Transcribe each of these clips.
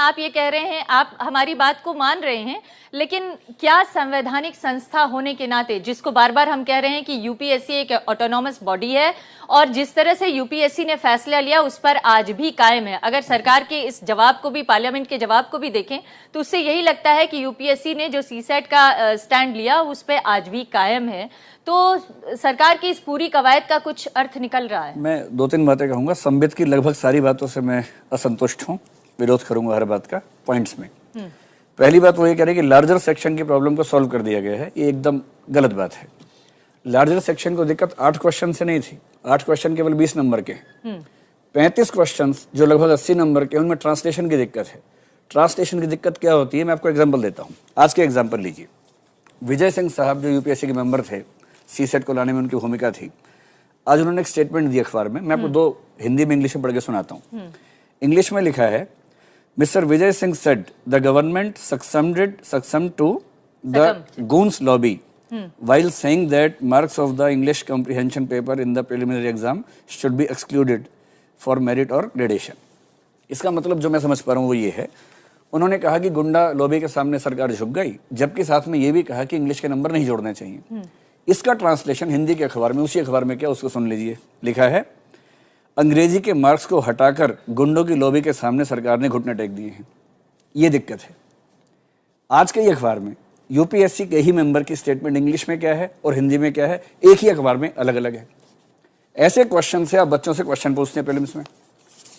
आप ये कह रहे हैं, आप हमारी बात को मान रहे हैं, लेकिन क्या संवैधानिक संस्था होने के नाते, जिसको बार बार हम कह रहे हैं कि यूपीएससी एक ऑटोनॉमस बॉडी है और जिस तरह से यूपीएससी ने फैसला लिया उस पर आज भी कायम है, अगर सरकार के इस जवाब को भी, पार्लियामेंट के जवाब को भी देखें तो उससे यही लगता है कि यूपीएससी ने जो सीसेट का स्टैंड लिया उस पर आज भी कायम है, तो सरकार की इस पूरी कवायद का कुछ अर्थ निकल रहा है। मैं दो तीन बातें कहूंगा। संबित की लगभग सारी बातों से मैं असंतुष्ट हूं, विरोध करूंगा हर बात का पॉइंट्स में। पहली बात वो ये कह रहे हैं कि लार्जर सेक्शन की प्रॉब्लम को सॉल्व कर दिया गया है, ये एकदम गलत बात है। लार्जर सेक्शन को दिक्कत 8 क्वेश्चन से नहीं थी, 8 क्वेश्चन केवल 20 नंबर के हैं। 35 क्वेश्चन जो लगभग 80 नंबर के, उनमें ट्रांसलेशन की दिक्कत है। ट्रांसलेशन की दिक्कत क्या होती है, मैं आपको एग्जाम्पल देता हूँ। आज के एग्जाम्पल लीजिए, विजय सिंह साहब जो यूपीएससी के मेंबर थे, सीसेट को लाने में उनकी भूमिका थी। आज उन्होंने एक स्टेटमेंट दी अखबार में, मैं आपको 2 हिंदी में इंग्लिश में पढ़ के सुनाता हूँ। इंग्लिश में लिखा है, mister Vijay Singh said the government succumbed to the goons lobby while saying that marks of the English comprehension paper in the preliminary exam should be excluded for merit or gradation। इसका मतलब जो मैं समझ पा रहा हूँ वो ये है, उन्होंने कहा कि गुंडा लॉबी के सामने सरकार झुक गई, जबकि साथ में ये भी कहा कि इंग्लिश के नंबर नहीं जोड़ने चाहिए। इसका ट्रांसलेशन हिंदी के अखबार में, उसी अखबार में क्या, उसको सुन लीजिए। लिखा है, अंग्रेजी के मार्क्स को हटाकर गुंडों की लॉबी के सामने सरकार ने घुटने टेक दिए हैं। ये दिक्कत है। आज के ही अखबार में यूपीएससी के ही मेंबर की स्टेटमेंट इंग्लिश में क्या है और हिंदी में क्या है, एक ही अखबार में अलग अलग है। ऐसे क्वेश्चन से आप बच्चों से क्वेश्चन पूछते हैं प्रीलिम्स में,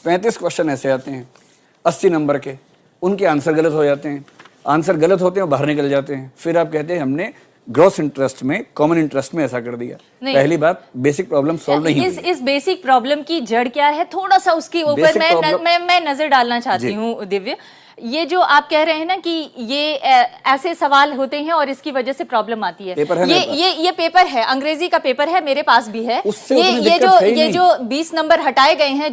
35 क्वेश्चन ऐसे आते हैं 80 नंबर के, उनके आंसर गलत हो जाते हैं, आंसर गलत होते हैं और बाहर निकल जाते हैं। फिर आप कहते हैं हमने ग्रॉस इंटरेस्ट में, कॉमन इंटरेस्ट में ऐसा कर दिया। पहली बात, बेसिक प्रॉब्लम सॉल्व नहीं हुई। इस बेसिक प्रॉब्लम की जड़ क्या है, थोड़ा सा उसके ऊपर मैं नजर डालना चाहती हूँ दिव्य। ये जो आप कह रहे हैं ना कि ये ऐसे सवाल होते हैं और इसकी वजह से प्रॉब्लम आती है, ये पेपर है, अंग्रेजी का पेपर है, मेरे पास भी है। ये जो 20 नंबर हटाए गए हैं,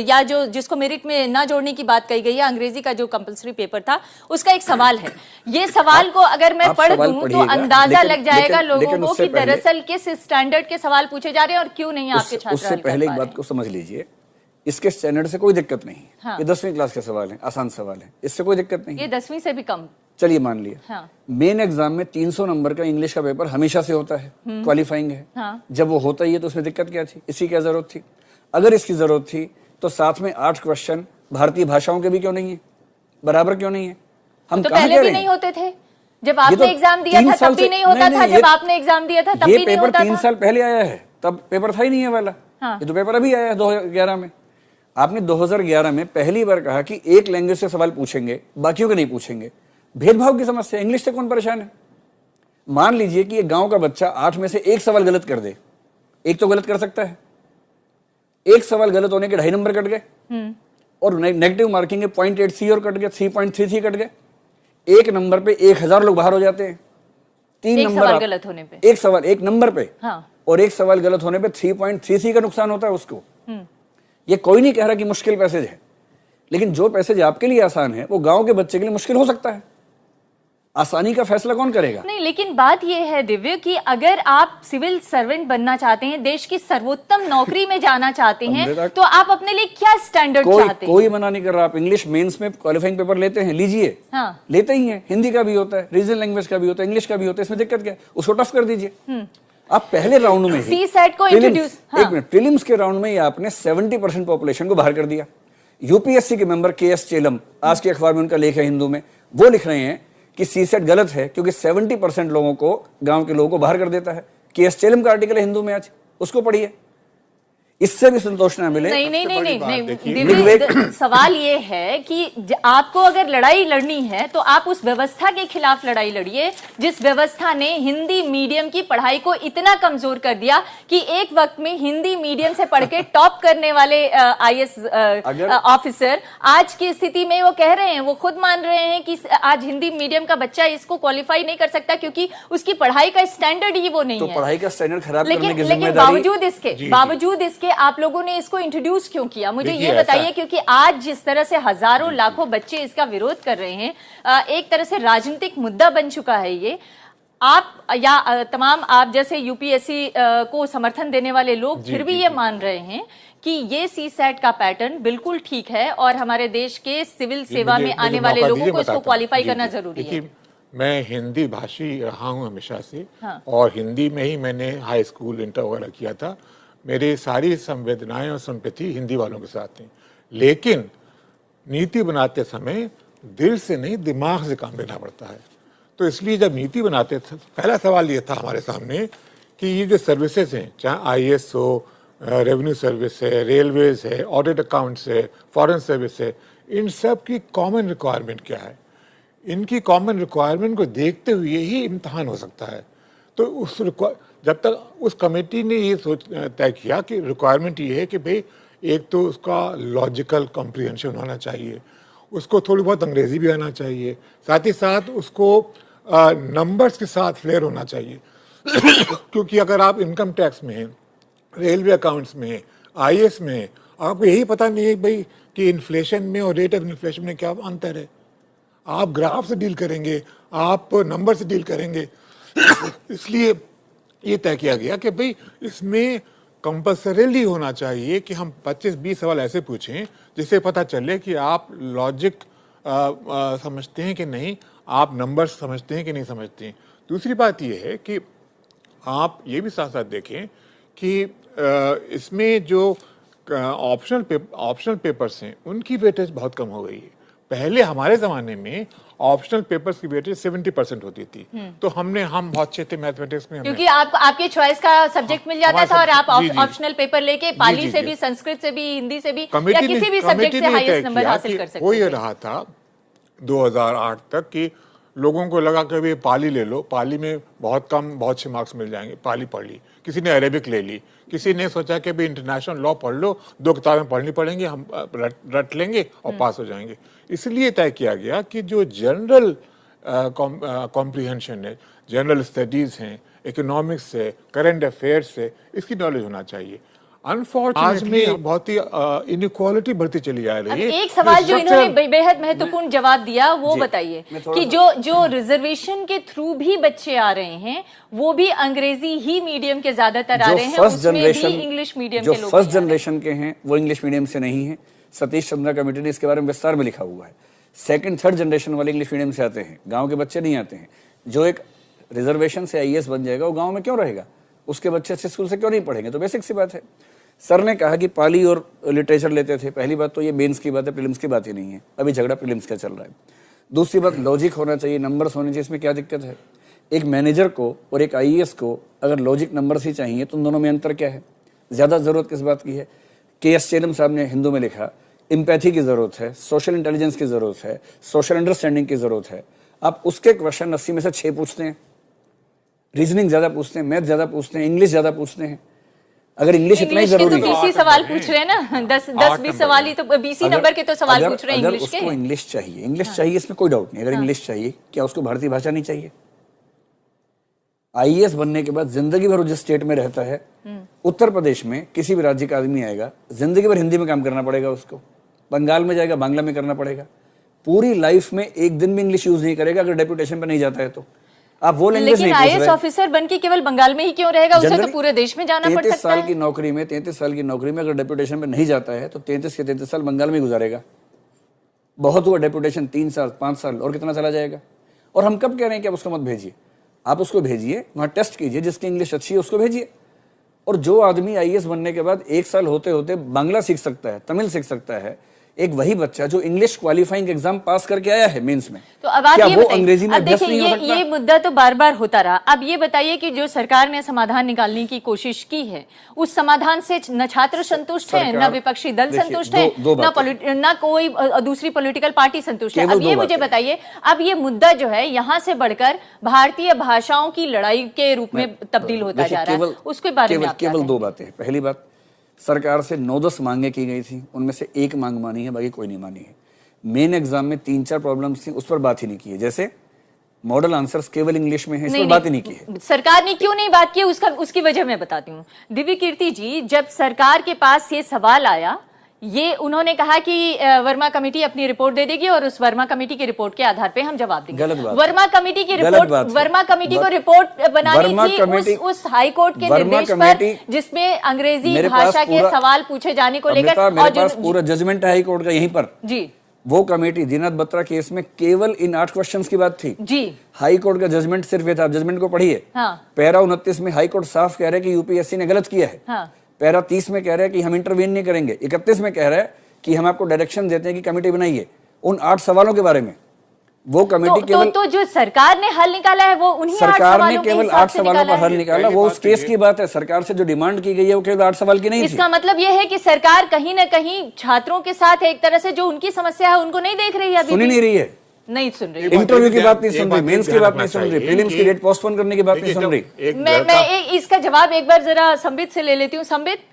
या जो जिसको मेरिट में ना जोड़ने की बात कही गई है, अंग्रेजी का जो कंपलसरी पेपर था उसका एक सवाल है। ये सवाल को अगर मैं पढ़ दूं तो अंदाजा लग जाएगा लोगों को कि दरअसल किस स्टैंडर्ड के सवाल पूछे जा रहे हैं और क्यों नहीं आपके छात्र। उससे पहले एक बात को समझ लीजिए, इसके स्टैंडर्ड से कोई दिक्कत नहीं। हाँ। ये 10वीं क्लास के सवाल हैं, आसान सवाल है, इससे कोई दिक्कत नहीं। ये 10वीं से भी कम, चलिए मान लिया। हाँ। मेन एग्जाम में 300 नंबर का इंग्लिश का पेपर हमेशा से होता है, क्वालिफाइंग है। हाँ। जब वो होता ही है तो उसमें दिक्कत क्या थी, इसकी क्या जरूरत थी? अगर इसकी जरूरत थी तो साथ में 8 क्वेश्चन भारतीय भाषाओं के भी क्यों नहीं है, बराबर क्यों नहीं है? हम तो पहले भी नहीं होते थे, जब आपने एग्जाम दिया था तब भी नहीं होता था, जब आपने एग्जाम दिया था तब भी नहीं होता था। 3 साल पहले आया है, तब पेपर था ही नहीं है वाला। ये तो पेपर अभी आया है 2011 में। आपने 2011 में पहली बार कहा कि एक लैंग्वेज से सवाल पूछेंगे, बाकियों के नहीं पूछेंगे। भेदभाव की समस्या, इंग्लिश से कौन परेशान है? मान लीजिए कि एक गांव का बच्चा 8 में से एक सवाल गलत कर दे, एक तो गलत कर सकता है, एक सवाल गलत होने के 2.5 नंबर कट गए और नेगेटिव मार्किंग है 0.83 और कट गए, 3.33 कट गए। एक नंबर पे 1000 लोग बाहर हो जाते हैं। 3 नंबर गलत होने पे, एक सवाल एक नंबर पे। हाँ। और एक सवाल गलत होने पे 3.33 का नुकसान होता है उसको। ये कोई नहीं कह रहा कि मुश्किल पैसेज है, लेकिन जो पैसेज आपके लिए आसान है वो गांव के बच्चे के लिए मुश्किल हो सकता है। आसानी का फैसला कौन करेगा? नहीं, लेकिन बात यह है दिव्य कि अगर आप सिविल सर्वेंट बनना चाहते हैं, देश की सर्वोत्तम नौकरी में जाना चाहते हैं, तो आप अपने लिए क्या स्टैंडर्ड चाहते हैं? कोई मना नहीं कर रहा। आप इंग्लिश मेंस में क्वालिफाइंग पेपर लेते हैं, लीजिए। हाँ। लेते ही हैं, हिंदी का भी होता है, रीजनल लैंग्वेज का भी होता है, इंग्लिश का भी होता है, इसमें दिक्कत क्या है? उसको टफ कर दीजिए। आप पहले राउंड में ही सीसेट को इंट्रोड्यूस, एक मिनट, प्रीलिम्स के राउंड में ही आपने 70% पॉपुलेशन को बाहर कर दिया। यूपीएससी के मेंबर केएस चेलम, आज के अखबार में उनका लेख है हिंदू में, वो लिख रहे हैं कि सीसेट गलत है क्योंकि 70% लोगों को, गांव के लोगों को बाहर कर देता है। केएस चेलम का आर्टिकल है हिंदू में, आज उसको पढ़िए। इससे भी संतोष ना मिले। नहीं, सवाल ये है कि आपको अगर लड़ाई लड़नी है तो आप उस व्यवस्था के खिलाफ लड़ाई लड़िए जिस व्यवस्था ने हिंदी मीडियम की पढ़ाई को इतना कमजोर कर दिया कि एक वक्त में हिंदी मीडियम से पढ़ के टॉप करने वाले आईएएस ऑफिसर आज की स्थिति में वो कह रहे हैं, वो खुद मान रहे हैं कि आज हिंदी मीडियम का बच्चा इसको क्वालिफाई नहीं कर सकता क्योंकि उसकी पढ़ाई का स्टैंडर्ड ही वो नहीं है। पढ़ाई का स्टैंडर्ड खराब करने की लेकिन बावजूद इसके आप लोगों ने इसको इंट्रोड्यूस क्यों किया, मुझे ये बताइए। क्योंकि आज जिस तरह से हजारों लाखों बच्चे इसका विरोध कर रहे हैं, एक तरह से राजनीतिक मुद्दा बन चुका है ये। आप या तमाम आप जैसे यूपीएससी को समर्थन देने वाले लोग फिर भी ये मान रहे हैं कि ये CSAT का पैटर्न बिल्कुल ठीक है और हमारे देश के सिविल सेवा में आने वाले लोगों को इसको क्वालिफाई करना जरूरी है? मैं हिंदी भाषी रहा हूँ हमेशा से। हाँ। और हिंदी में ही मैंने हाई स्कूल इंटर वगैरह किया था। मेरी सारी संवेदनाएं और सिंपैथी हिंदी वालों के साथ थी, लेकिन नीति बनाते समय दिल से नहीं दिमाग से काम लेना पड़ता है। तो इसलिए जब नीति बनाते थे, पहला सवाल ये था हमारे सामने कि ये जो सर्विसेज हैं, चाहे IAS हो, रेवेन्यू सर्विस है, रेलवेज है, ऑडिट अकाउंट्स है, फॉरेन सर्विस है, इन सब की कॉमन रिक्वायरमेंट क्या है? इनकी कॉमन रिक्वायरमेंट को देखते हुए ही इम्तहान हो सकता है। तो जब तक उस कमेटी ने ये तय किया कि रिक्वायरमेंट ये है कि भाई एक तो उसका लॉजिकल कॉम्प्रिहेंशन होना चाहिए, उसको थोड़ी बहुत अंग्रेजी भी आना चाहिए, साथ ही साथ उसको नंबर्स के साथ फ्लेयर होना चाहिए क्योंकि अगर आप इनकम टैक्स में हैं, रेलवे अकाउंट्स में, IAS में, आपको यही पता नहीं है भाई कि इन्फ्लेशन में और रेट ऑफ इन्फ्लेशन में क्या अंतर है। आप ग्राफ से डील करेंगे, आप नंबर से डील करेंगे इसलिए ये तय किया गया कि भाई इसमें कंपल्सरीली होना चाहिए कि हम 25-20 सवाल ऐसे पूछें जिससे पता चले कि आप लॉजिक समझते हैं कि नहीं, आप नंबर्स समझते हैं कि नहीं समझते हैं। दूसरी बात ये है कि आप ये भी साथ साथ देखें कि इसमें जो ऑप्शनल पेपर्स हैं उनकी वेटेज बहुत कम हो गई है। पहले हमारे ज़माने में ऑप्शनल पेपर्स की वेटेज 70% होती थी, तो हम बहुत अच्छे थे मैथमेटिक्स में, क्योंकि आपके चॉइस का सब्जेक्ट मिल जाता था और आप ऑप्शनल पेपर लेके पाली से भी, संस्कृत से भी, हिंदी से भी या किसी भी सब्जेक्ट से हाईएस्ट नंबर हासिल कर सकते थे। वो ये रहा था 2008 तक कि लोगों को लगा कि भाई पाली ले लो, पाली में बहुत अच्छे मार्क्स मिल जाएंगे, पाली पढ़ ली। किसी ने अरेबिक ले ली, किसी ने सोचा कि भाई इंटरनेशनल लॉ पढ़ लो, 2 किताबें पढ़नी पड़ेंगी, हम रट लेंगे और पास हो जाएंगे। इसलिए तय किया गया कि जो जनरल कॉम्प्रिहेंशन है, जनरल स्टडीज़ हैं, इकोनॉमिक्स है, करंट अफेयर्स है, इसकी नॉलेज होना चाहिए। अनफॉर्चुनेटली बहुत ही इनइक्वालिटी बढ़ती चली जा रही है। एक सवाल जो इन्होंने बेहद महत्वपूर्ण जवाब दिया वो बताइए कि जो रिजर्वेशन के थ्रू भी बच्चे आ रहे हैं वो भी अंग्रेजी ही मीडियम के ज्यादातर आ रहे हैं, उसमें भी इंग्लिश मीडियम के लोग फर्स्ट जनरेशन के हैं वो इंग्लिश मीडियम से नहीं है। सतीश चंद्रा कमेटी ने इसके बारे में विस्तार में लिखा हुआ है। सेकंड थर्ड जनरेशन वाले इंग्लिश मीडियम से आते हैं, गांव के बच्चे नहीं आते हैं। जो एक रिजर्वेशन से IAS बन जाएगा वो गांव में क्यों रहेगा, उसके बच्चे अच्छे स्कूल से क्यों नहीं पढ़ेंगे? तो बेसिक सी बात है। सर ने कहा कि पाली और लिटरेचर लेते थे, पहली बात तो ये मेंस की बात है, प्रीलिम्स की बात ही नहीं है। अभी झगड़ा प्रीलिम्स का चल रहा है। दूसरी बात, लॉजिक होना चाहिए, नंबर्स होने चाहिए, इसमें क्या दिक्कत है? एक मैनेजर को और एक IAS को अगर लॉजिक नंबर्स ही चाहिए तो उन दोनों में अंतर क्या है? ज़्यादा ज़रूरत किस बात की है? KS चेलम साहब ने हिंदू में लिखा, एम्पैथी की ज़रूरत है, सोशल इंटेलिजेंस की ज़रूरत है, सोशल अंडरस्टैंडिंग की ज़रूरत है। आप उसके क्वेश्चन 80 में से 6 पूछते हैं, रीजनिंग ज़्यादा पूछते हैं, मैथ ज़्यादा पूछते हैं, इंग्लिश ज़्यादा पूछते हैं। अगर इंग्लिश इतना ही जरूरी है, 20 सवाल पूछ रहे हैं ना, 10-20 सवाल ही तो 20 नंबर के तो सवाल पूछ रहे हैं इंग्लिश के। उसको इंग्लिश चाहिए, इंग्लिश चाहिए, इसमें कोई डाउट नहीं। अगर इंग्लिश चाहिए, क्या उसको भारतीय भाषा नहीं चाहिए? IAS बनने के बाद जिंदगी भर जिस स्टेट में रहता है, उत्तर प्रदेश में किसी भी राज्य का आदमी आएगा, जिंदगी भर हिंदी में काम करना पड़ेगा उसको। बंगाल में जाएगा, बांग्ला में करना पड़ेगा। पूरी लाइफ में एक दिन भी इंग्लिश यूज नहीं करेगा अगर डेपुटेशन पे नहीं जाता है तो। आप वो लैंग्वेज नहीं पूछ रहे। लेकिन IAS ऑफिसर बनके केवल बंगाल में ही क्यों रहेगा? उसे तो पूरे देश में जाना पड़ सकता है। 33 साल की नौकरी में अगर डेपुटेशन पे नहीं जाता है तो 33 के 33 साल बंगाल में गुजारेगा। बहुत हुआ डेपुटेशन 3 साल 5 साल, और कितना चला जाएगा? और हम कब कह रहे हैं कि आप उसको मत भेजिए? आप उसको भेजिए, वहाँ टेस्ट कीजिए, जिसकी इंग्लिश अच्छी है उसको भेजिए। और जो आदमी IAS बनने के बाद 1 साल होते होते बांग्ला सीख सकता है, तमिल सीख सकता है, एक वही बच्चा जो इंग्लिश क्वालिफाइंग एग्जाम पास करके आया है मेंस में, तो अब आप ये अंग्रेजी में अभ्यस्त नहीं हो सकता? ये मुद्दा तो बार बार होता रहा। अब ये बताइए कि जो सरकार ने समाधान निकालने की कोशिश की है, उस समाधान से न छात्र संतुष्ट है, न विपक्षी दल संतुष्ट है, न कोई दूसरी पॉलिटिकल पार्टी संतुष्ट है। अब ये मुझे बताइए, अब ये मुद्दा जो है यहाँ से बढ़कर भारतीय भाषाओं की लड़ाई के रूप में तब्दील होता जा रहा है, उसके बारे में केवल 2 बातें। पहली बात, सरकार से 9-10 मांगे की गई थी, उनमें से 1 मांग मानी है, बाकी कोई नहीं मानी है। मेन एग्जाम में 3-4 प्रॉब्लम्स थी, उस पर बात ही नहीं की है। जैसे मॉडल आंसर्स केवल इंग्लिश में है, इस पर बात ही नहीं की है। सरकार ने क्यों नहीं बात की, उसकी वजह मैं बताती हूँ। दिव्य कीर्ति जी, जब सरकार के पास ये सवाल आया, ये उन्होंने कहा कि वर्मा कमेटी अपनी रिपोर्ट दे देगी और उस वर्मा कमेटी की रिपोर्ट के आधार पे हम जवाब देंगे। गलत बात। वर्मा कमेटी की रिपोर्ट, वर्मा कमेटी को रिपोर्ट बनानी थी उस हाई कोर्ट के निर्देश पर जिसमें अंग्रेजी भाषा के सवाल पूछे जाने को लेकर, और मेरे पास पूरा जजमेंट है हाई कोर्ट का यहीं पर जी। वो कमेटी दीनाथ बत्रा केस में केवल इन 8 क्वेश्चंस की बात थी जी। हाई कोर्ट का जजमेंट सिर्फ ये था, जजमेंट को पढ़िए। हाँ। पैरा 29 में हाई कोर्ट साफ कह रहा है कि यूपीएससी ने गलत किया है। हाँ। पैरा 30 में कह रहा है कि हम इंटरवीन नहीं करेंगे। 31 में कह रहा है कि हम आपको डायरेक्शन देते हैं कि कमेटी बनाइए उन 8 सवालों के बारे में। वो कमेटी केवल तो जो सरकार ने हल निकाला है वो उन्हीं सरकार ने केवल 8 सवालों पर हल निकाला। वो उस केस की बात है, सरकार से जो डिमांड की गई है वो केवल 8 सवाल की नहीं थी। इसका मतलब ये है कि सरकार कहीं ना कहीं छात्रों के साथ एक तरह से जो उनकी समस्या है उनको नहीं देख रही है, सुनी नहीं रही है, नहीं सुन रही, इंटरव्यू की बात नहीं सुन रही, मेंस की बात नहीं सुन रही, प्रीलिम्स की डेट पोस्टपोन करने की बात नहीं सुन रही। मैं इसका जवाब एक बार जरा संबित से ले लेती हूँ। संबित,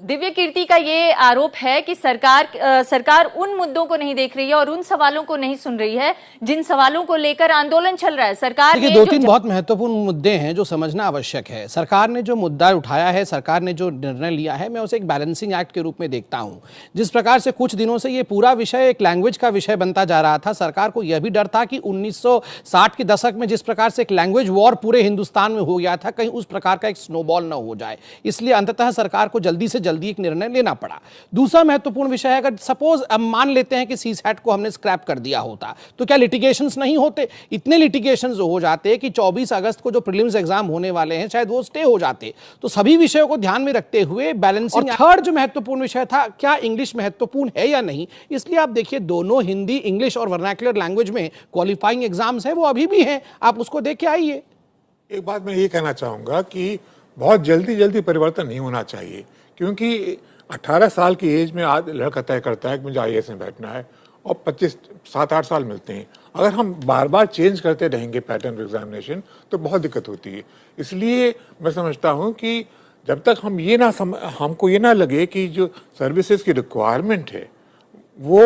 दिव्य कीर्ति का ये आरोप है कि सरकार उन मुद्दों को नहीं देख रही है और उन सवालों को नहीं सुन रही है जिन सवालों को लेकर आंदोलन चल रहा है। सरकार ने 2-3 बहुत महत्वपूर्ण मुद्दे हैं जो समझना आवश्यक है। सरकार ने जो मुद्दा उठाया है, सरकार ने जो निर्णय लिया है, मैं उसे एक बैलेंसिंग एक्ट के रूप में देखता हूं। जिस प्रकार से कुछ दिनों से ये पूरा विषय एक लैंग्वेज का विषय बनता जा रहा था, सरकार को यह भी डर था कि 1960 के दशक में जिस प्रकार से एक लैंग्वेज वॉर पूरे हिंदुस्तान में हो गया था, कहीं उस प्रकार का एक स्नोबॉल न हो जाए, इसलिए अंततः सरकार को जल्दी से जल्दी एक निर्णय लेना पड़ा। दूसरा महत्वपूर्ण विषय है, अगर सपोज अब मान लेते हैं कि सीसैट को हमने स्क्रैप कर दिया होता तो क्या लिटिगेशंस नहीं होते? इतने लिटिगेशंस हो जाते कि 24 अगस्त को जो प्रीलिम्स एग्जाम होने वाले हैं शायद वो स्टे हो जाते। तो सभी विषयों को ध्यान में रखते हुए बैलेंसिंग। और थर्ड जो महत्वपूर्ण विषय था, क्या इंग्लिश महत्वपूर्ण है या नहीं, इसलिए आप देखिए दोनों हिंदी, इंग्लिश और वर्नाक्युलर लैंग्वेज में क्वालिफाइंग एग्जाम्स हैं, वो अभी भी हैं, आप उसको देख के आइए। एक बात मैं ये कहना चाहूंगा कि बहुत जल्दी परिवर्तन नहीं होना चाहिए, क्योंकि 18 साल की एज में आज लड़का तय करता है कि मुझे आईएएस में बैठना है और 7-8 साल मिलते हैं। अगर हम बार बार चेंज करते रहेंगे पैटर्न एग्जामिनेशन तो बहुत दिक्कत होती है। इसलिए मैं समझता हूं कि जब तक हम हमको ये ना लगे कि जो सर्विसेज की रिक्वायरमेंट है वो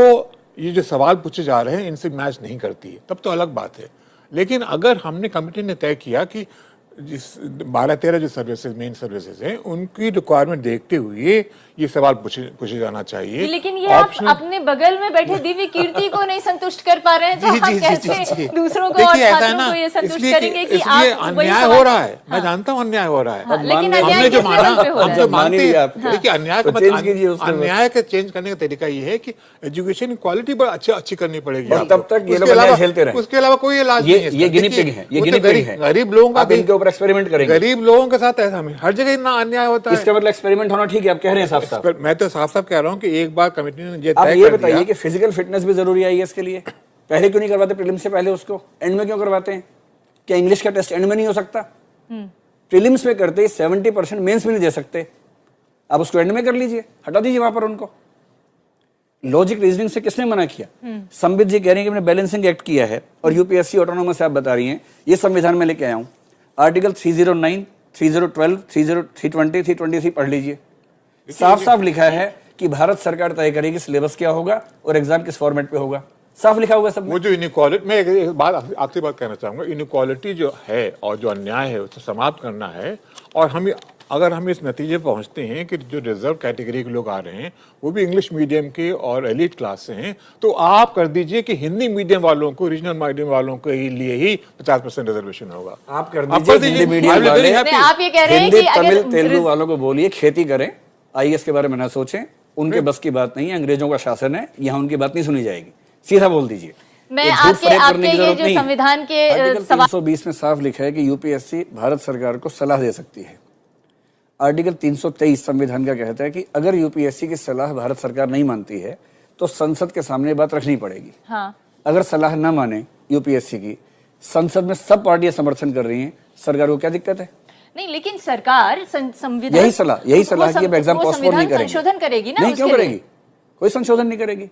ये जो सवाल पूछे जा रहे हैं इनसे मैच नहीं करती है, तब तो अलग बात है। लेकिन अगर हमने कमेटी ने तय किया कि जिस 12-13 जो सर्विसेज, मेन सर्विसेज हैं, उनकी रिक्वायरमेंट देखते हुए ये सवाल पूछे जाना चाहिए। लेकिन ये आप अपने बगल में बैठे दिव्य कीर्ति को नहीं संतुष्ट कर पा रहे हैं, तो आप कैसे दूसरों को और छात्रों को ये संतुष्ट करेंगे कि आप अन्याय हो रहा है। मैं जानता हूँ अन्याय हो रहा है, लेकिन हमने जो माना हम जो मानते हैं। देखिए अन्याय का चेंज करने का तरीका ये है कि एजुकेशन क्वालिटी बहुत अच्छी करनी पड़ेगी, तब तक ये लोग अन्याय झेलते रहे। उसके अलावा कोई इलाज नहीं है। ये गिनी पिग है, ये गिनी पिग है। गरीब लोगों का इनके ऊपर एक्सपेरिमेंट करेंगे। गरीब लोगों के साथ ऐसा में हर जगह इतना अन्याय होता है। इसका मतलब एक्सपेरिमेंट होना ठीक है, आप कह रहे हैं साफ साफ। मैं तो साफ साफ कह रहा हूं कि एक बार कमेटी ने ये आप ये बताइए कि फिजिकल फिटनेस भी जरूरी है इसके लिए, पहले क्यों नहीं करवाते प्रीलिम्स से पहले, उसको एंड में क्यों करवाते हैं? क्या इंग्लिश का टेस्ट एंड में नहीं हो सकता? प्रीलिम्स में करते 70% मेंस में नहीं दे सकते, आप उसको एंड में कर लीजिए, हटा दीजिए वहां पर उनको। लॉजिक रीजनिंग से किसने मना किया? संबित जी कह रहे हैं कि हमने बैलेंसिंग एक्ट किया है और यूपीएससी ऑटोनोमस आप बता रही हैं, ये संविधान में लेके आया हूं, आर्टिकल 309, 3012, 320, 323 पढ़ लीजिए। साफ साफ लिखा है कि भारत सरकार तय करेगी सिलेबस क्या होगा और एग्जाम किस फॉर्मेट पे होगा, साफ लिखा होगा सब। वो जो इनइक्वालिटी, मैं एक बात आखिरी बात कहना चाहूंगा, इनइक्वालिटी जो है और जो अन्याय है उसे समाप्त करना है। और हम अगर हम इस नतीजे पहुंचते हैं कि जो रिजर्व कैटेगरी के लोग आ रहे हैं वो भी इंग्लिश मीडियम के और एलिट क्लास से हैं, तो आप कर दीजिए कि हिंदी मीडियम वालों को, रीजनल मीडियम वालों के लिए ही 50% रिजर्वेशन होगा। आप कर दीजिए हिंदी मीडियम वाले, आप ये कह रहे हैं कि तमिल तेलुगु वालों को बोलिए खेती करें, आईएएस के बारे में ना सोचें, उनके बस की बात नहीं है, अंग्रेजों का शासन है, यहाँ उनकी बात नहीं सुनी जाएगी, सीधा बोल दीजिए। मैं आपके ये जो संविधान के 320 में साफ लिखा है कि यूपीएससी भारत सरकार को सलाह दे सकती है। आर्टिकल 323 संविधान का कहता है कि अगर यूपीएससी की सलाह भारत सरकार नहीं मानती है तो संसद के सामने बात रखनी पड़ेगी। हाँ। अगर सलाह न माने यूपीएससी की, संसद में सब पार्टियां समर्थन कर रही हैं, सरकार को क्या दिक्कत है? नहीं, लेकिन सरकार संविधान यही सलाह कि अब एग्जाम पोस्टपोन नहीं करेगी, संशोधन करेगी ना? नहीं, क्यों करेगी? कोई संशोधन नहीं करेगी।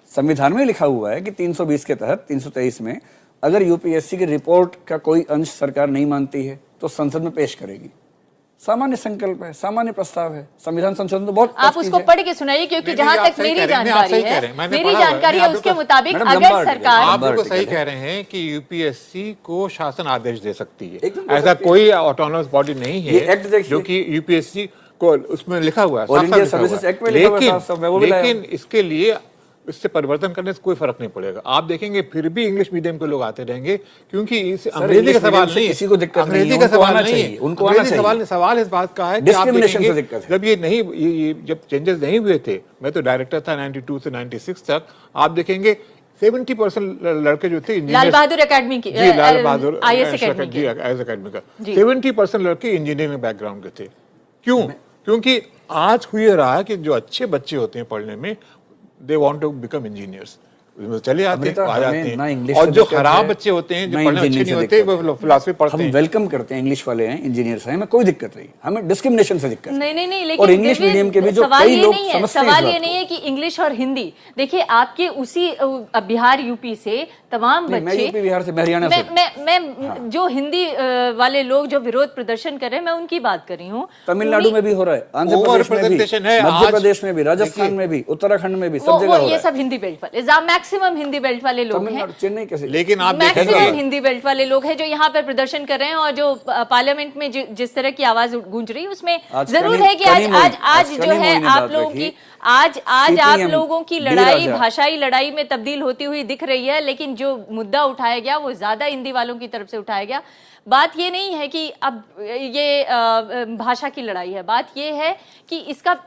संविधान में लिखा हुआ है कि 320 के तहत 323 में अगर यूपीएससी की रिपोर्ट का कोई अंश सरकार नहीं मानती है तो संसद में पेश करेगी। सामान्य संकल्प है, सामान्य प्रस्ताव है, संविधान संशोधन तो बहुत आप उसको पढ़ के सुनाइए, क्योंकि जहां तक मेरी जानकारी है उसके मुताबिक अगर सरकार, आप बिल्कुल सही कह रहे हैं कि यूपीएससी को शासन आदेश दे सकती है, ऐसा कोई ऑटोनोमस बॉडी नहीं है जो कि यूपीएससी उसमें लिखा हुआ है, और साफ-साफ इंडिया लिखा हुआ सर्विसेज है। एक्ट में लिखा हुआ है, साफ-साफ, मैं वो भी लाया लेकिन इसके लिए इससे परिवर्तन करने से कोई फर्क नहीं पड़ेगा। आप देखेंगे फिर भी इंग्लिश मीडियम के लोग आते रहेंगे, क्योंकि इस अंग्रेजी का इंग्लिश सवाल मीडियम से नहीं है, किसी को दिक्कत नहीं है, अंग्रेजी का उनको सवाल आना नहीं चाहिए, है, उनको आना अंग्रेजी चाहिए। सवाल इस बात का है कि आप डिस्क्रिमिनेशन से देखेंगे दिक्कत है। जब ये जब चेंजेस नहीं हुए थे, मैं तो डायरेक्टर था 92 से 96 तक, आप देखेंगे 70% लड़के जो थे लाल बहादुर एकेडमी की, जी लाल बहादुर IAS एकेडमी जी IAS एकेडमी का जी। 70% लड़के इंजीनियरिंग बैकग्राउंड के थे। क्यों? क्योंकि आज हुई रहा है कि जो अच्छे बच्चे होते हैं पढ़ने में, they want to become engineers, चले आते हैं, आ जाते हैं, और जो खराब बच्चे होते हैं, जो पढ़ने अच्छे नहीं होते, वो फिलॉसफी पढ़ते हम हैं। वेलकम करते हैं, इंग्लिश वाले हैं, इंजीनियर्स हैं, हमें कोई दिक्कत नहीं, हमें डिस्क्रिमिनेशन से दिक्कत है। नहीं, लेकिन और इंग्लिश मीडियम के भी जो सवाल कई ये लोग नहीं है, समझते हैं सवाल इस ये बात नहीं है कि इंग्लिश और हिंदी, देखिए आपके उसी बिहार यूपी से तमाम नहीं, मैं बच्चे, यूपी बिहार से, मैं हरियाणा से, मैं जो हिंदी वाले लोग जो विरोध प्रदर्शन कर रहे हैं, मैं उनकी बात कर रही हूँ। तमिलनाडु में भी हो रहा है, आंध्र प्रदेश में भी, Overrepresentation है मध्य आज। प्रदेश में भी, राजस्थान में भी, उत्तराखंड में भी, सब जगह वो हो ये रहा है। सब हिंदी बेल्ट वाले, मैक्सिमम हिंदी बेल्ट वाले लोग हैं, तमिलनाडु, चेन्नई कैसे? लेकिन आप मैक्सिमम देखेंगे हिंदी बेल्ट वाले लोग हैं जो यहाँ पर प्रदर्शन कर रहे हैं, और जो पार्लियामेंट में जिस तरह की आवाज गूंज रही है, उसमें आज जरूर कनी- है कि कनी मोई- आज आज जो कनी है मोई ने आप बात लोगों रखी। की आज आप CPM लोगों की डी लड़ाई राजा। भाषाई लड़ाई में तब्दील होती हुई दिख रही है, लेकिन जो मुद्दा उठाया गया वो ज्यादा हिंदी वालों की तरफ से उठाया गया। बात ये नहीं है कि अब ये भाषा की लड़ाई है, बात ये है कि इसका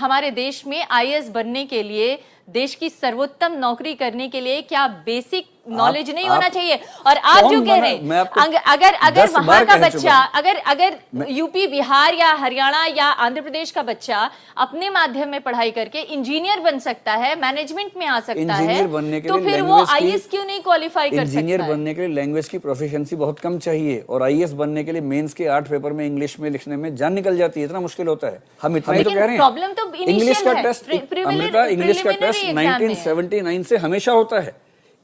हमारे देश में IAS बनने के लिए, देश की सर्वोत्तम नौकरी करने के लिए क्या बेसिक नॉलेज नहीं होना चाहिए? और आप जो कह रहे हैं, अगर वहां का बच्चा, अगर यूपी बिहार या हरियाणा या आंध्र प्रदेश का बच्चा अपने माध्यम में पढ़ाई करके इंजीनियर बन सकता है, मैनेजमेंट में आ सकता है, तो फिर वो IAS क्यों नहीं क्वालिफाई कर सकता है? इंजीनियर बनने के लिए लैंग्वेज की प्रोफिशिएंसी बहुत कम चाहिए, और IAS बनने के लिए मेंस के 8 पेपर में इंग्लिश में लिखने में जान निकल जाती है, इतना मुश्किल होता है। हम इतना ही तो कह रहे हैं। प्रॉब्लम तो इंग्लिश का टेस्ट, अमृता, इंग्लिश का टेस्ट 1979 से हमेशा होता है।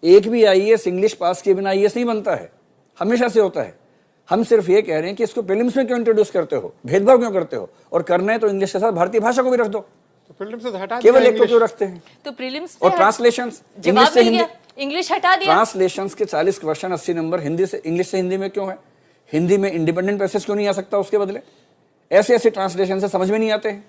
एक भी IAS इंग्लिश पास किए बिना IAS नहीं बनता है, हमेशा से होता है। हम सिर्फ ये कह रहे हैं कि इसको प्रीलिम्स में क्यों इंट्रोड्यूस करते हो, भेदभाव क्यों करते हो, और करना है तो इंग्लिश के साथ भारतीय भाषा को भी रख दो, तो प्रीलिम्स से हटा केवल दिया एक को क्यों रखते हैं? तो प्रीलिम्स और ट्रांसलेशंस इंग्लिश जवाब से मिल हिंदी, गया, इंग्लिश हटा दिया। ट्रांसलेशंस के 40 क्वेश्चन 80 नंबर हिंदी से इंग्लिश से हिंदी में क्यों है? हिंदी में इंडिपेंडेंट पैसेज क्यों नहीं आ सकता उसके बदले? ऐसे ऐसे ट्रांसलेशन से समझ में नहीं आते हैं।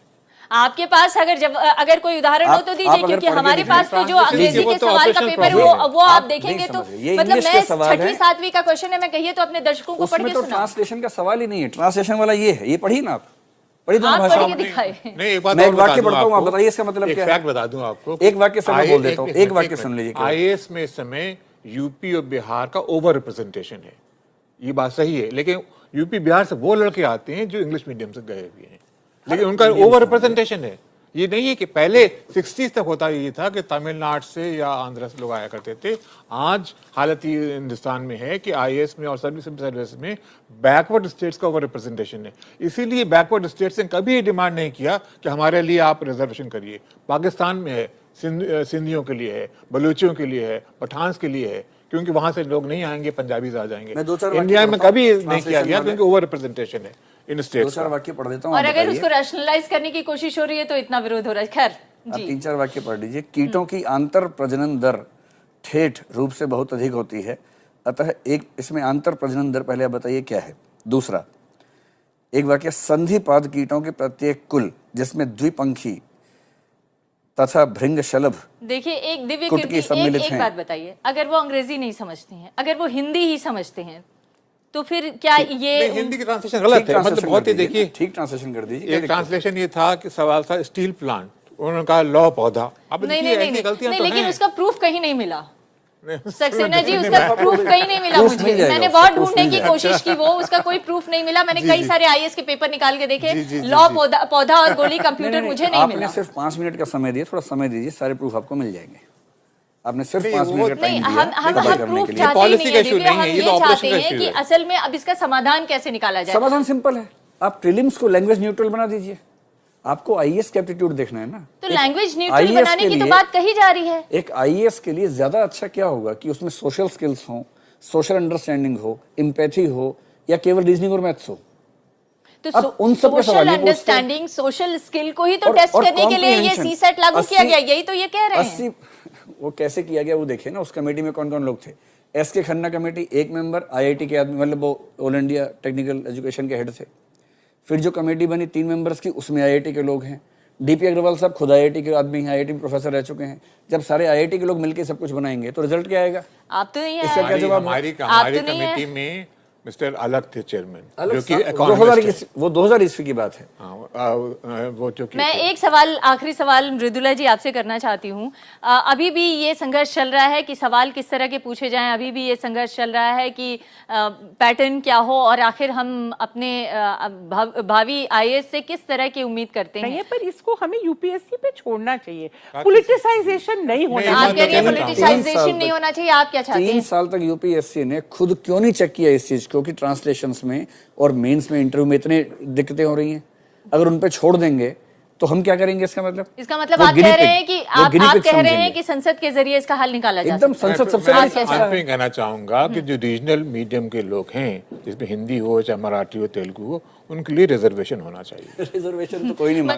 आपके पास अगर कोई उदाहरण हो तो दीजिए, क्योंकि हमारे पास तो जो अंग्रेजी के सवाल का पेपर है वो आप देखेंगे तो मतलब मैं 6वीं 7वीं का क्वेश्चन है, मैं कहिए तो अपने दर्शकों को पढ़ के तो सुनाऊं। ट्रांसलेशन का सवाल ही नहीं है, ट्रांसलेशन वाला ये है, ये पढ़िए ना आप, पढ़िए दोनों आप भाषाओं पढ़ के में। दिखाए। नहीं, एक बात मैं एक और वाक्य बता दूं पढ़ता हूँ, आप आपको। बताइए इसका मतलब एक क्या है? फैक्ट बता दूं आपको। एक वाक्य से मैं बोल देता हूँ, एक वाक्य सुन लीजिए। IAS में इस समय यूपी और बिहार का ओवर रिप्रेजेंटेशन है, ये बात सही है, लेकिन यूपी बिहार से वो लड़के आते हैं जो इंग्लिश मीडियम से गए हुए हैं, लेकिन उनका ओवर रिप्रेजेंटेशन है। ये नहीं है कि पहले 60s तक होता ये था कि तमिलनाडु से या आंध्र से लोग आया करते थे। आज हालत ये हिंदुस्तान में है कि IAS में और सर्विस में बैकवर्ड स्टेट्स का ओवर रिप्रेजेंटेशन है। इसीलिए बैकवर्ड स्टेट्स ने कभी डिमांड नहीं किया कि हमारे लिए आप रिजर्वेशन करिए। पाकिस्तान में है, सिंधियों के लिए है, बलूचियों के लिए है, पठान्स के लिए है, क्योंकि वहां से लोग नहीं आएंगे, पंजाबीज आ जाएंगे। इंडिया में कभी नहीं किया गया क्योंकि ओवर रिप्रेजेंटेशन है इन स्टेट्स। 2-4 वाक्य पढ़ देता हूँ, और अगर उसको रैशनलाइज करने की कोशिश हो रही है तो इतना विरोध हो रहा है। खैर आप जी, 3-4 वाक्य पढ़ लीजिए। कीटों की आंतर प्रजनन दर ठेठ रूप से बहुत अधिक होती है, अतः एक इसमें आंतर प्रजनन दर पहले आप बताइए क्या है। दूसरा एक वाक्य, संधिपाद कीटों के प्रत्येक कुल जिसमें द्विपंखी तथा भृंगशलभ देखिए एक दिव्य कुटकी कीर्ति, सम्मिलित एक हैं। बात बताइए, अगर वो अंग्रेजी नहीं समझती हैं, अगर वो हिंदी ही समझते हैं, तो फिर क्या ये हिंदी की ट्रांसलेशन गलत है, मतलब बहुत ही देखिए, ठीक ट्रांसलेशन कर दीजिए। एक ट्रांसलेशन ये था कि सवाल था स्टील प्लांट, उन्होंने कहा लॉ पौधा। अब नहीं देखिए, नहीं ऐसी नहीं, गलतियां नहीं तो लेकिन हैं। उसका प्रूफ कहीं नहीं मिला। नहीं, सक्सेना जी उसका प्रूफ कहीं नहीं मिला प्रूफ मुझे, मिल जाएगा, मैंने उसका बहुत प्रूफ ढूंढने मिल की जाएगा। कोशिश की, वो उसका कोई प्रूफ नहीं मिला। मैंने कई सारे IAS के पेपर निकाल के देखे, जी, जी, लॉ जी। पौधा और गोली कंप्यूटर मुझे नहीं आपने मिला। सिर्फ 5 मिनट का समय दिया, थोड़ा समय दीजिए, सारे प्रूफ आपको मिल जाएंगे। आपने सिर्फ नहीं, 5 वो- मिनट का नहीं, टाइम हम दिया हम पता हम करने प्रूफ के लिए। चाहते ही पॉलिसी नहीं का है इशू दिव्य, नहीं हम है, ये ये तो चाहते ऑपरेशन का हैं इशू कि है। असल में अब इसका समाधान कैसे निकाला जाए। समाधान सिंपल है, आप प्रीलिम्स को लैंग्वेज न्यूट्रल बना दीजिए। आपको IAS का एप्टीट्यूड देखना है ना, तो एक लैंग्वेज न्यूट्रल IAS बनाने के की तो लिए- बात कही जा रही है। एक IAS के लिए ज्यादा अच्छा क्या होगा कि उसमें सोशल स्किल्स हो, सोशल अंडरस्टैंडिंग हो, एम्पैथी हो, या केवल रीजनिंग और मैथ्स हो। तो अब उन सब के सवाल सोशल ये पूछते हैं। अंडरस्टैंडिंग, सोशल स्किल को ही तो और- टेस्ट और करने के लिए ये comprehension, CSAT लागू किया 80 गया, यही तो ये कह रहे हैं। 80 वो कैसे किया गया वो देखिए ना, उस कमेटी में कौन कौन लोग थे। SK खन्ना कमेटी, एक मेंबर IIT के आदमी, मतलब वो ऑल इंडिया टेक्निकल एजुकेशन के हेड थे। फिर जो कमेटी बनी 3 मेंबर्स की, उसमें आईआईटी के लोग हैं। डीपी अग्रवाल साहब खुद आईआईटी के आदमी हैं, आईआईटी में प्रोफेसर रह चुके हैं। जब सारे आईआईटी के लोग मिलकर सब कुछ बनाएंगे तो रिजल्ट क्या आएगा? आप तो नहीं है, इसका क्या जवाब? हमारी तो नहीं कमेटी है। में मिस्टर अलग थे चेयरमैन, अलग जो कि साहब, economist हैं। वो 2000 ईस्वी की बात है। वो जो कि मैं एक सवाल, आखिरी सवाल मृदुला जी आपसे करना चाहती हूँ। अभी भी ये संघर्ष चल रहा है कि सवाल किस तरह के पूछे जाएं, अभी भी ये संघर्ष चल रहा है कि पैटर्न क्या हो और आखिर हम अपने भावी आईएएस से किस तरह की उम्मीद करते हैं। नहीं, पर इसको हमें यूपीएससी पे छोड़ना चाहिए, पॉलिटिसाइजेशन नहीं होना आप कह रही हैं तीन पॉलिटिसाइजेशन साल नहीं तक- होना चाहिए, आप क्या चाहते 3 हैं? साल तक यूपीएससी ने खुद क्यों नहीं चेक किया इस चीज को कि ट्रांसलेशंस में और मेंस में, इंटरव्यू में इतने दिक्कतें हो रही हैं? अगर उन पे छोड़ देंगे तो हम क्या करेंगे? इसका मतलब आप कह रहे हैं कि आप कह रहे हैं कि संसद के जरिए इसका हल निकाला जा एकदम सकता है। संसद सबसे बड़ी मैं संस्था अंत में है। कहना चाहूंगा कि जो रीजनल मीडियम के लोग हैं, जिसमें हिंदी हो चाहे मराठी हो तेलुगु हो, उनके लिए रिजर्वेशन होना चाहिए। रिजर्वेशन तो कोई नहीं